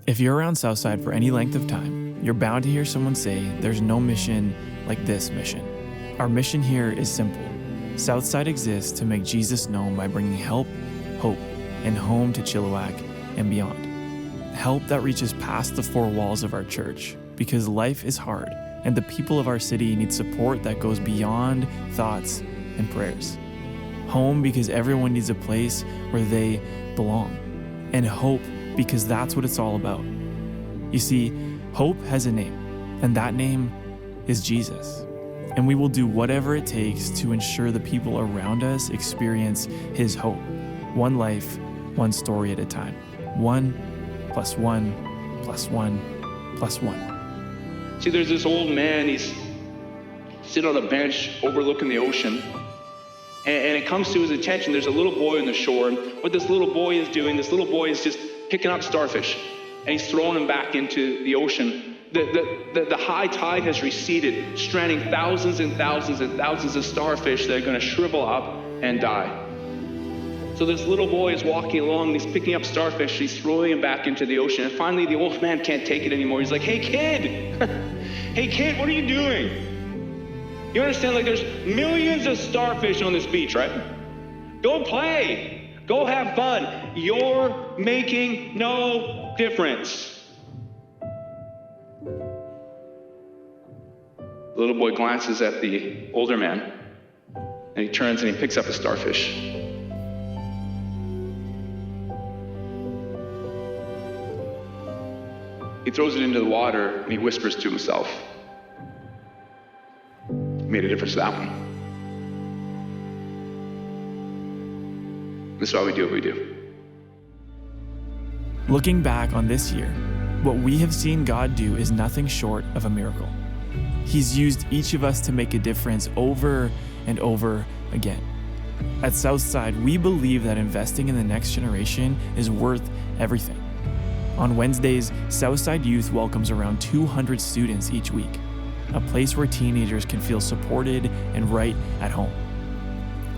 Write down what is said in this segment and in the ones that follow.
If you're around Southside for any length of time, you're bound to hear someone say there's no mission like this mission. Our mission here is simple. Southside exists to make Jesus known by bringing help, hope, and home to Chilliwack and beyond. Help that reaches past the four walls of our church, because life is hard and the people of our city need support that goes beyond thoughts and prayers. Home because everyone needs a place where they belong. And hope because that's what it's all about. You see, hope has a name, and that name is Jesus. And we will do whatever it takes to ensure the people around us experience his hope. One life, one story at a time. 1 + 1 + 1 + 1. See, there's this old man, he's sitting on a bench overlooking the ocean. And it comes to his attention, there's a little boy on the shore. And what this little boy is doing, this little boy is just picking up starfish. And he's throwing them back into the ocean. The high tide has receded, stranding thousands and thousands and thousands of starfish that are going to shrivel up and die. So this little boy is walking along, and he's picking up starfish, he's throwing them back into the ocean. And finally, the old man can't take it anymore. He's like, "Hey, kid! Hey, kid, what are you doing? You understand, like, there's millions of starfish on this beach, right? Go play. Go have fun. You're making no difference." The little boy glances at the older man, and he turns and he picks up a starfish. He throws it into the water, and he whispers to himself, "Made a difference to that one." That's why we do what we do. Looking back on this year, what we have seen God do is nothing short of a miracle. He's used each of us to make a difference over and over again. At Southside, we believe that investing in the next generation is worth everything. On Wednesdays, Southside Youth welcomes around 200 students each week, a place where teenagers can feel supported and right at home.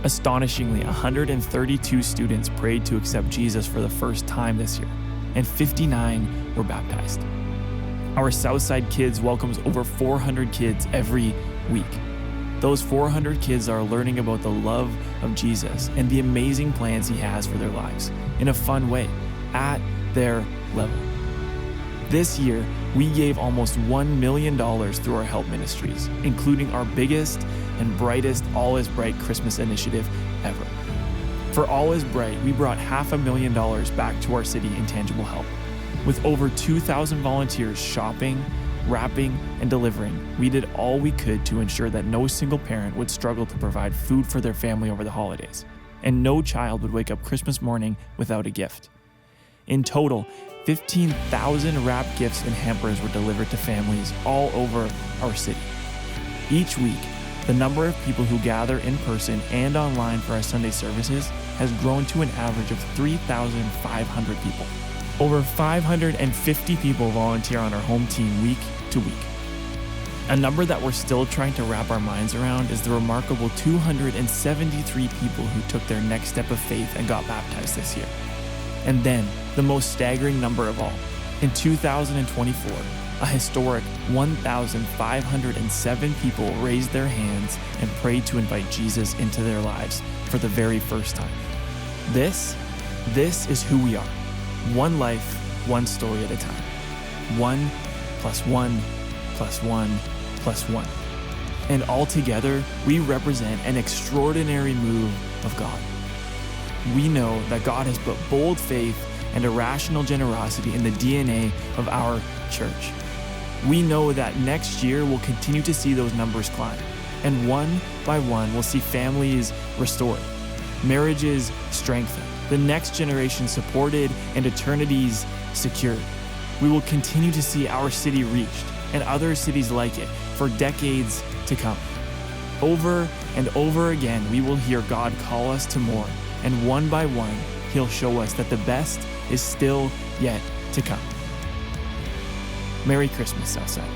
Astonishingly, 132 students prayed to accept Jesus for the first time this year, and 59 were baptized. Our Southside Kids welcomes over 400 kids every week. Those 400 kids are learning about the love of Jesus and the amazing plans he has for their lives in a fun way, at their level. This year, we gave almost $1 million through our help ministries, including our biggest and brightest All Is Bright Christmas initiative ever. For All Is Bright, we brought $500,000 back to our city in tangible help. With over 2,000 volunteers shopping, wrapping, and delivering, we did all we could to ensure that no single parent would struggle to provide food for their family over the holidays, and no child would wake up Christmas morning without a gift. In total, 15,000 wrapped gifts and hampers were delivered to families all over our city. Each week, the number of people who gather in person and online for our Sunday services has grown to an average of 3,500 people. Over 550 people volunteer on our home team week to week. A number that we're still trying to wrap our minds around is the remarkable 273 people who took their next step of faith and got baptized this year. And then, the most staggering number of all, in 2024, a historic 1,507 people raised their hands and prayed to invite Jesus into their lives for the very first time. This is who we are. One life, one story at a time. 1 + 1 + 1 + 1. And all together, we represent an extraordinary move of God. We know that God has put bold faith and irrational generosity in the DNA of our church. We know that next year we'll continue to see those numbers climb, and one by one we'll see families restored, marriages strengthened, the next generation supported, and eternities secured. We will continue to see our city reached and other cities like it for decades to come. Over and over again, we will hear God call us to more, and one by one, He'll show us that the best is still yet to come. Merry Christmas, Southside.